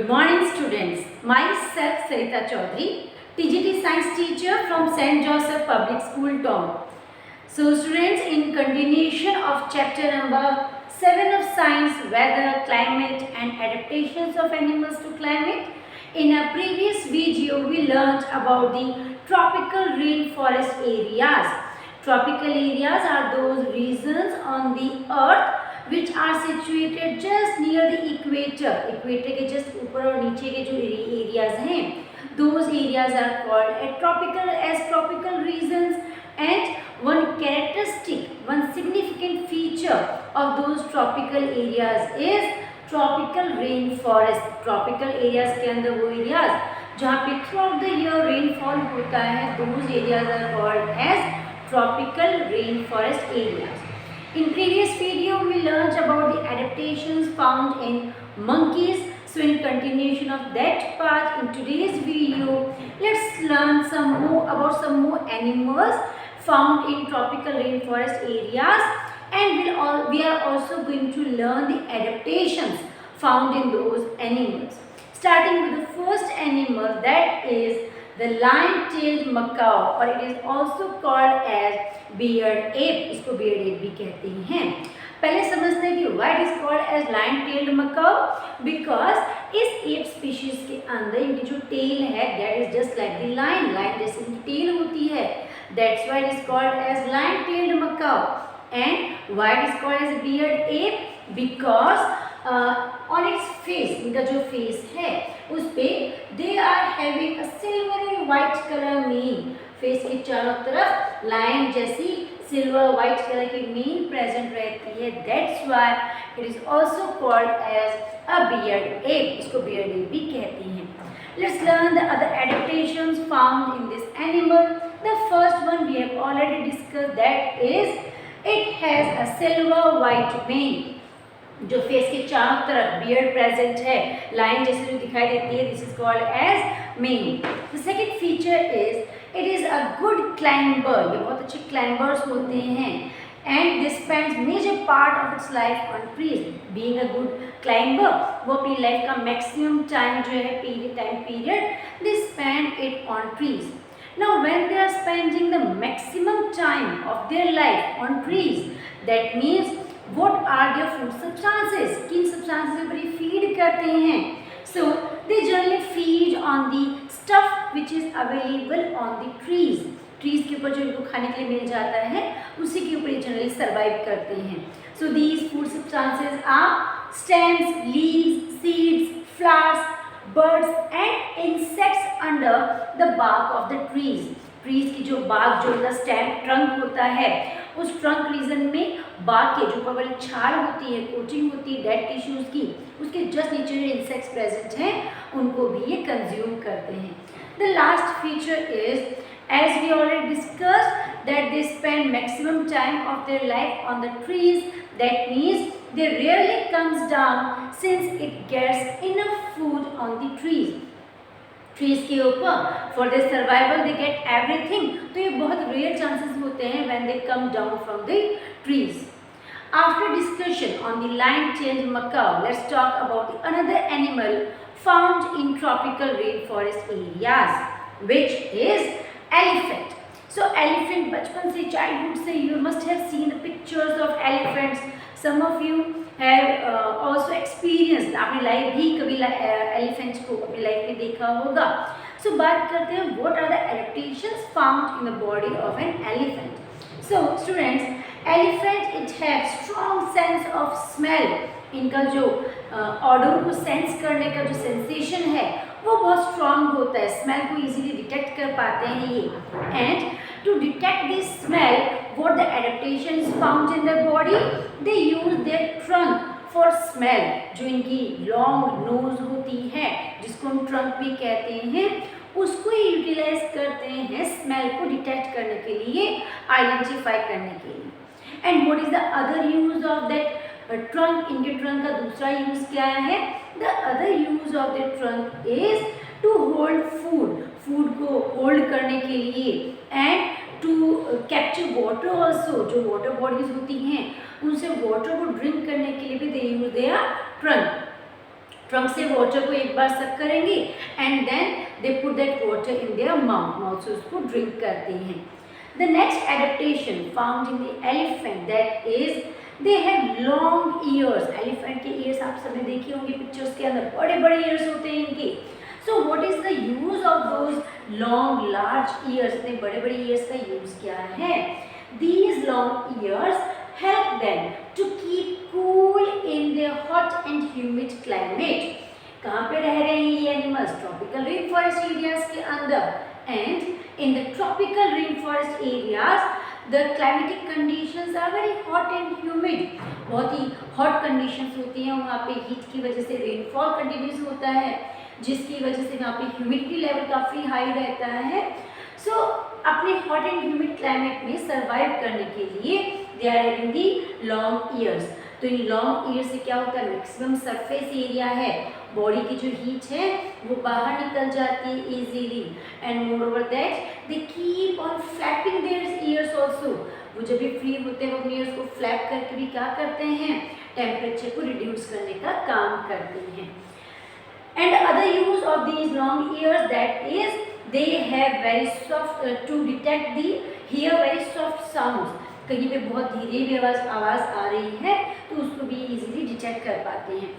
Good morning, students. Myself, Sarita Chaudhary, TGT Science teacher from St. Joseph Public School, Town. So, students, in continuation of chapter number 7 of Science, Weather, Climate and Adaptations of Animals to Climate, in a previous video, we learned about the tropical rainforest areas. Tropical areas are those regions on the earth which are situated just near the equator. Equator के just ऊपर और नीचे के जो areas हैं, those areas are called tropical regions. And one characteristic, one significant feature of those tropical areas is tropical rainforest. Tropical areas के अंदर वो areas जहाँ पे throughout the year rainfall होता है, those areas are called as tropical rainforest areas. In previous video, we learned about the adaptations found in monkeys. So in continuation of that part, in today's video, let's learn some more animals found in tropical rainforest areas, and we are also going to learn the adaptations found in those animals. Starting with the first animal, that is the lion-tailed macaw, और it is also called as beard ape. इसको beard ape भी कहते हैं. पहले समझते हैं कि why it is called as lion-tailed macaw, because इस ape species के अंदर इनकी जो tail है, that is just like the lion जैसे इनकी tail होती है. That's why it is called as lion-tailed macaw. And why it is called as beard ape, because on its face, इनका जो face है उस पे they are having a silvery white color mane. Face के चारों तरफ लाइन जैसी silver white colour की मेन प्रेजेंट रहती है. That's why it is also called as a beard ape. इसको बियर्ड एप भी कहते हैं. Let's learn the other adaptations found in this animal. The first one we have already discussed, that is it has a silver white mane. जो face के चारों तरफ beard present है, line जैसे जो दिखाई देती है, this is called as mane. The second feature is it is a good climber. ये बहुत अच्छे क्लाइंबर्स होते हैं. And this spends major part of its life on trees. Being a good climber, वो अपनी लाइफ का मैक्सिमम टाइम जो है time period they spend it on trees. Now when they are spending the maximum time of their life on trees, that means what are their food substances? किन substances पर ये feed करते हैं? So they generally feed on the stuff which is available on the trees. Trees के ऊपर जो इनको खाने के लिए मिल जाता है, उसी के ऊपर ये generally survive करते हैं. So these food substances are stems, leaves, seeds, flowers, birds and insects under the bark of the trees. Trees की जो bark, जो उनका stem trunk होता है, उस trunk region में bark के जो ऊपर वाली छाल होती है, coating होती है dead tissues की, उसके just नीचे जो insects present हैं, उनको भी ये consume करते हैं. The last feature is, as we already discussed, that they spend maximum time of their life on the trees. That means they rarely comes down since it gets enough food on the trees. Trees के ऊपर for their survival they get everything. तो ये बहुत rare chances होते हैं when they come down from the trees. After discussion on the lion-tailed macaw, let's talk about the another animal found in tropical rainforest areas, which is elephant. So elephant, बचपन से childhood से you must have seen the pictures of elephants. Some of you have also experienced, आपने live भी कभी elephants को अपनी life में देखा होगा. So बात करते हैं what are the adaptations found in the body of an elephant. So students, elephant it has strong sense of smell. इनका जो ऑडर को सेंस करने का जो सेंसेशन है वो बहुत स्ट्रांग होता है. स्मेल को इजीली डिटेक्ट कर पाते हैं ये. And to detect this smell, what the adaptation is found in their body, they use their trunk for smell. जो इनकी लॉन्ग नोज होती है, जिसको हम ट्रंक भी कहते हैं, उसको यूटिलाइज करते हैं स्मेल को डिटेक्ट करने के लिए, आइडेंटिफाई करने के लिए. And what is the other use of that trunk? इनके ट्रंक का दूसरा यूज क्या है? The other use of the trunk is to hold food. Food को होल्ड करने के लिए and to capture water also. जो वाटर बॉडीज होती हैं उनसे वाटर को ड्रिंक करने के लिए भी they use their trunk. Trunk से वाटर को एक बार सक करेंगे and then they put that water in their mouth से उसको ड्रिंक करते हैं. The next adaptation found in the elephant that is they have long ears. Elephant के ईयर्स आप सबने देखे होंगे पिक्चर्स के अंदर, बड़े बड़े ईयर्स होते हैं इनके. So what is the use of those long large years? इतने बड़े बड़े ईयर्स का यूज क्या है? These long years help them to keep cool in their hot and humid climate. कहाँ पे रह रहे हैं ये animals? Tropical rain forest areas के अंदर. And in the tropical rain forest areas the climatic conditions are very hot and humid. बहुत ही हॉट कंडीशंस होती हैं वहाँ पे, हीट की वजह से रेनफॉल कंटिन्यूस होता है, जिसकी वजह से वहाँ पे ह्यूमिडिटी लेवल काफ़ी हाई रहता है. सो अपने हॉट एंड ह्यूमिड क्लाइमेट में सर्वाइव करने के लिए they are having the long ears. तो इन लॉन्ग ईयर्स से क्या होता है? मैक्सिमम सरफेस एरिया है, बॉडी की जो हीट है वो बाहर निकल जाती है easily. And moreover that they keep on flapping their ears also. वो जब भी फ्री होते हैं वो अपने ईयर्स को फ्लैप करके भी क्या करते हैं? टेम्परेचर को रिड्यूस करने का काम करते हैं. And other use of these long ears, that is they have very soft to detect the hear very soft sounds. कहीं पे बहुत धीरे भी आवाज़ आ रही है तो उसको भी इजीली डिटेक्ट कर पाते हैं.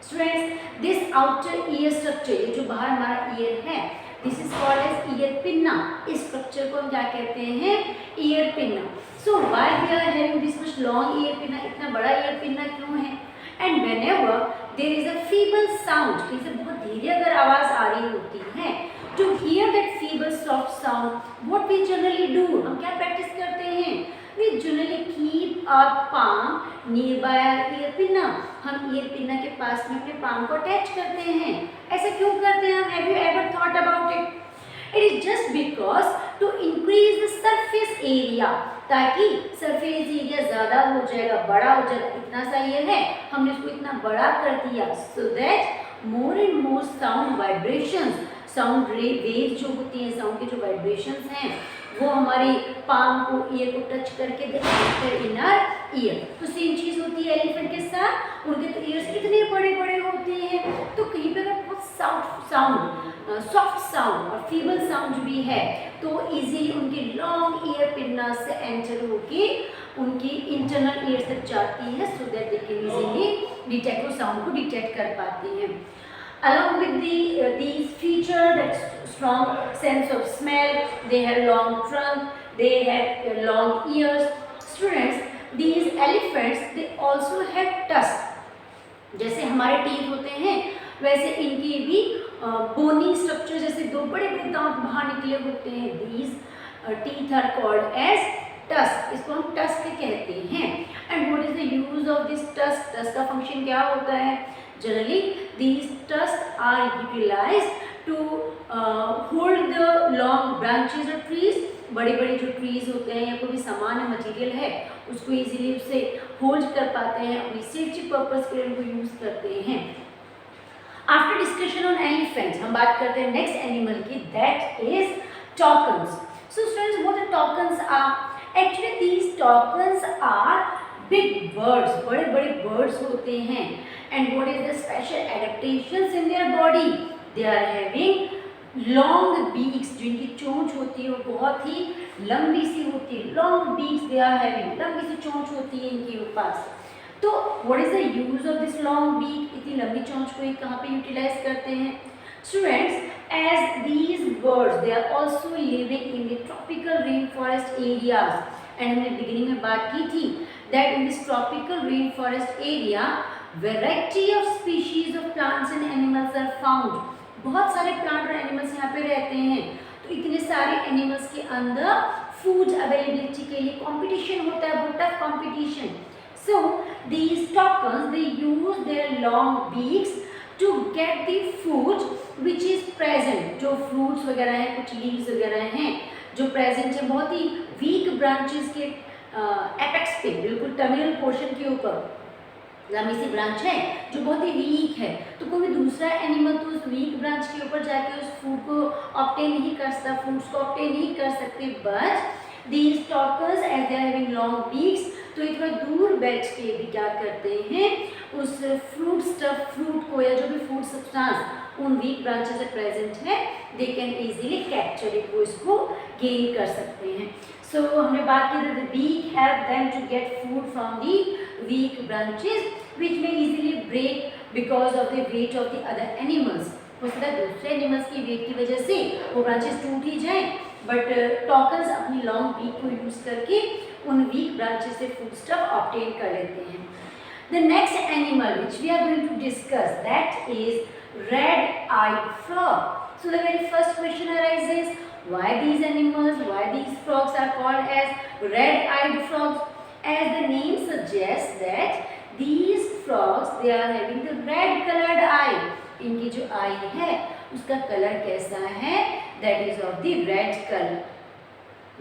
Students, this outer ear structure, ये जो बाहर हमारा ईयर है, this is called as ear pinna. इस स्ट्रक्चर को हम क्या कहते हैं? Ear pinna. So why we are having this much long ear pinna? इतना बड़ा ईयर पिन्ना क्यों है? And whenever there is a feeble sound, कहीं से बहुत धीरे अगर आवाज़ आ रही होती है, to hear that feeble soft sound, what we generally do, हम क्या प्रैक्टिस करते हैं? We generally keep our palm nearby our ear pinna. हम ईयर पिन्ना के पास में अपने पाम को अटैच करते हैं. ऐसा क्यों करते हैं हम? Have you ever thought about it? It is just because to increase the surface area, ताकि सरफेस एरिया ज़्यादा हो जाएगा, बड़ा हो जाएगा. इतना सा ये है, हमने इसको इतना बड़ा कर दिया so that more and more sound vibrations, sound wave जो होती हैं, साउंड के जो वाइब्रेशंस हैं वो हमारी पाम को, ईयर को टच करके इन आवर ईयर. तो सेम चीज़ होती है एलिफेंट के साथ. उनके तो ईयर्स इतने बड़े बड़े होते हैं, तो कहीं पर अगर बहुत सॉफ्ट साउंड और फीबल साउंड भी है तो इजीली उनके लॉन्ग ईयर पिन्ना से एंटर होके उनकी इंटरनल ईयर तक जाती है, so that they can easily detect, वो साउंड को डिटेक्ट कर पाते हैं. Along with these feature, that strong sense of smell, they have long trunk, they have long ears. Students, these elephants they also have tusks. जैसे हमारे teeth होते हैं वैसे इनकी भी बोनी स्ट्रक्चर, जैसे दो बड़े बड़े दांत बाहर निकले होते हैं. These teeth are called as tusk. इसको हम टस्क कहते हैं. And what is the use of this tusk? Tusk का फंक्शन क्या होता है? Generally, these tusks are utilized to hold the long branches of trees. बड़े बड़े जो ट्रीज होते हैं या कोई भी सामान है, मटेरियल है, उसको इजीली उससे होल्ड कर पाते हैं, अपनी सेफ्टी पर्पस के लिए उनको यूज करते हैं. आफ्टर डिस्कशन ऑन एलिफेंट्स हम बात करते हैं नेक्स्ट एनिमल की, that is toucans. So students, what the toucans are? Actually these toucans are big birds, बड़े बड़े बर्ड्स होते हैं. And what is the special adaptations in their body? They are having long beaks. जो इनकी चोंच होती है वो बहुत ही लंबी सी होती है. Long beaks they are having, लंबी सी चोंच होती है इनके पास. तो what is the use of this long beak? इतनी लंबी चोंच को ये कहाँ पे यूटिलाइज करते हैं? Students, as these birds they are also living in the tropical rain forest areas. And हमने बिगिनिंग में बात की थी that in this tropical rain forest area variety of species of plants and animals are found. बहुत सारे plant और animals यहाँ पे रहते हैं. तो इतने सारे एनिमल्स के अंदर फूड अवेलेबिलिटी के लिए कंपटीशन होता है, बहुत tough competition. So these toucans they use their long beaks to get the food which is present. जो फ्रूट्स वगैरह हैं, कुछ लीव्स वगैरह हैं जो प्रेजेंट है बहुत ही वीक ब्रांचेस के एपेक्स पे, बिल्कुल टर्मिनल पोर्शन के ऊपर लंबी सी ब्रांच है जो बहुत ही वीक है. तो कोई भी दूसरा एनिमल तो उस वीक ब्रांच के ऊपर जाके उस फूड को ऑब्टेन नहीं कर सकता, फ्रूट्स को ऑब्टेन नहीं कर सकते. But these toucans as they are having long beaks, तो ये थोड़ा दूर बैठ के भी क्या करते हैं, उस फ्रूट स्टफ फ्रूट को या जो भी फ्रूट सब्सटेंस उन वीक ब्रांचेस से प्रेजेंट है, they can easily capture it, वो इसको गेन कर सकते हैं. सो हमने बात की the weak help them to get food from the weak branches which may easily break because of the weight of the other animals. हो सकता है दूसरे एनिमल्स की वेट की वजह से वो ब्रांचेस टूट ही जाएं, बट टॉकर्स अपनी लॉन्ग बीक को यूज करके उन वीक ब्रांचेस से फूड स्टफ ऑब्टेन कर लेते हैं. The next animal which we are going to discuss that is red-eyed frog. So the very first question arises, why these animals, why these frogs are called as red-eyed frogs? As the name suggests that these frogs, they are having the red colored eye. इनकी जो आई है उसका colour कैसा है, that is of the red color.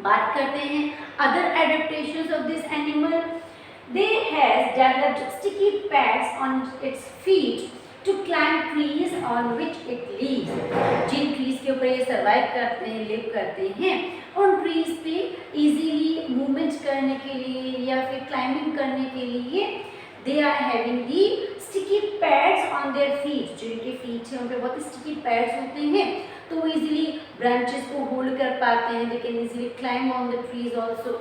बात करते हैं other adaptations of this animal. They has developed sticky pads on its feet to climb trees on which it lives. Jin trees के ऊपर ये survive करते हैं, live करते हैं, उन trees पे easily movement करने के लिए या फिर climbing करने के लिए they are having the sticky pads on their feet. जो इनके feet हैं उन पे बहुत sticky pads होते हैं, तो वो easily branches को hold कर पाते हैं. They can easily climb on the trees also.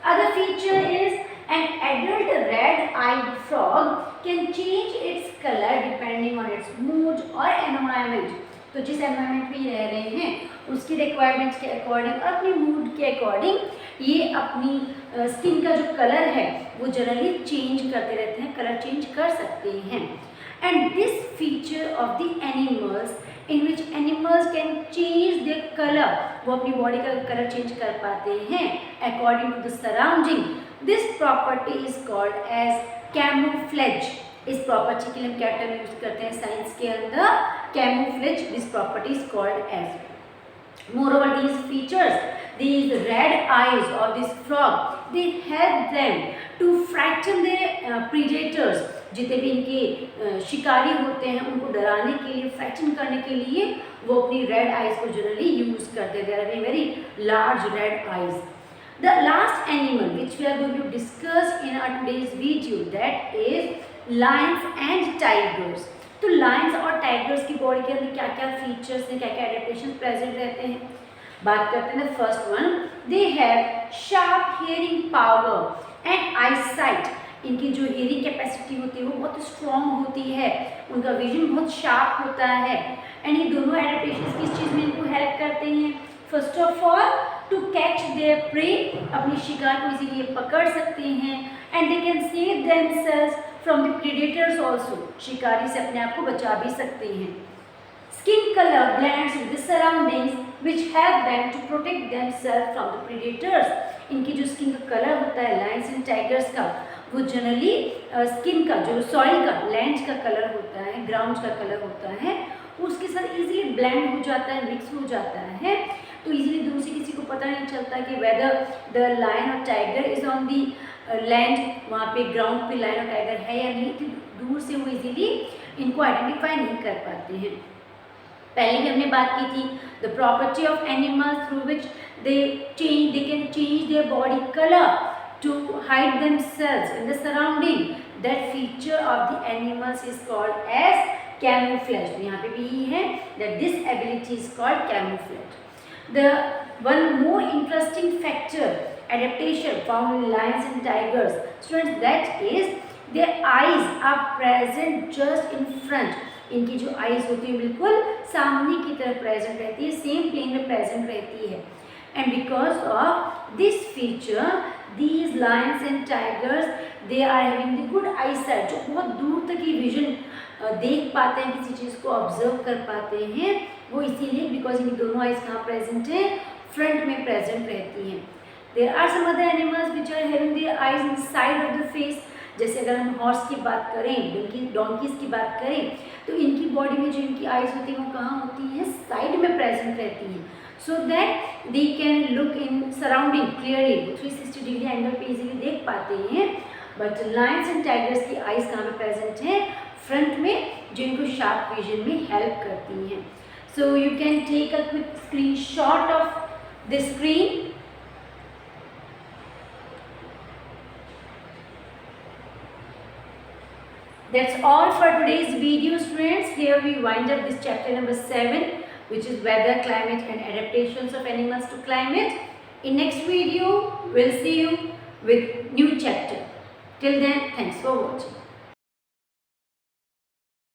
Other feature is an adult red-eyed frog can change its color depending on its mood or environment. तो जिस एनवायरनमेंट में ये रह रहे हैं उसकी रिक्वायरमेंट्स के अकॉर्डिंग और अपने मूड के अकॉर्डिंग ये अपनी स्किन का जो कलर है वो जनरली चेंज करते रहते हैं, कलर चेंज कर सकते हैं. And this feature of the animals in which animals can change their colour, वो अपनी बॉडी का कलर चेंज कर पाते हैं according to the surrounding. This property is called as camouflage. इस प्रॉपर्टी के लिए हम क्या टर्म यूज करते हैं साइंस के अंदर, camouflage. This property is called as. Moreover, these features, these red eyes of this frog, they help them to frighten their predators. जितने भी इनके शिकारी होते हैं उनको डराने के लिए, फ्रैक्चन करने के लिए वो अपनी रेड आइज को जनरली यूज करते हैं. There are very large red eyes. The last animal which we are going to discuss in our today's video, that is lions and tigers. तो लायंस और टाइगर्स की बॉडी के अंदर क्या क्या फीचर्स हैं, क्या क्या एडेप्टेशन प्रेजेंट रहते हैं. बात करते हैं first one, they have sharp hearing power and I site. इनकी जो हियरिंग कैपेसिटी होती है वो बहुत स्ट्रॉन्ग होती है, उनका विजन बहुत शार्प होता है. एंड ये दोनों एडेप्टेशन किस चीज़ में इनको हेल्प करते हैं. First of all to catch their prey, अपने शिकार को इसीलिए पकड़ सकते हैं. And they can save themselves from the predators also, शिकारी से अपने आप को बचा भी सकते हैं. Skin colour blends with the surroundings which help them to protect themselves from the predators. इनकी जो स्किन का कलर होता है लायंस एंड टाइगर्स का, वो जनरली स्किन का जो सॉइल का लैंड का कलर होता है, ग्राउंड का कलर होता है, उसके साथ इजीली ब्लेंड हो जाता है, मिक्स हो जाता है. तो इजीली दूर से किसी को पता नहीं चलता कि वेदर द लायन और tiger is on the land, वहाँ पे ग्राउंड पे लायन और टाइगर है या नहीं, तो दूर से वो इजीली इनको आइडेंटिफाई नहीं कर पाते हैं. पहले भी हमने बात की थी the property of animals through which they can change their body colour to hide themselves in the surrounding. That feature of the animals is called as camouflage. तो यहाँ पे भी है that this ability is called camouflage. The one more interesting factor adaptation found in lions and tigers, students, that is their eyes are present just in front. इनकी जो eyes होती है बिल्कुल सामने की तरफ present रहती है, सेम प्लेन में present रहती है. And because of this feature, these lions and tigers, they are having the good eyesight, जो बहुत दूर तक की विजन देख पाते हैं, किसी चीज़ को ऑब्जर्व कर पाते हैं, वो इसीलिए बिकॉज इनकी दोनों आइज कहाँ प्रेजेंट है, फ्रंट में प्रेजेंट रहती हैं. There are some other animals which are having their eyes in side of the face. जैसे अगर हम हॉर्स की बात करें, डोंकीज की बात करें, तो इनकी बॉडी में जो इनकी आइज होती है वो कहाँ होती है, साइड में प्रेजेंट रहती हैं, so that they can look in surrounding clearly. 360 degree angle पे इजीली देख पाते हैं. बट लायंस एंड टाइगर्स की आइज कहाँ पे प्रेजेंट है, फ्रंट में, जो इनको शार्प विजन में हेल्प करती हैं. So you can take a quick screenshot of the screen. That's all for today's video, students. Here we wind up this chapter number 7, which is weather, climate and adaptations of animals to climate. In next video, we'll see you with new chapter. Till then, thanks for watching.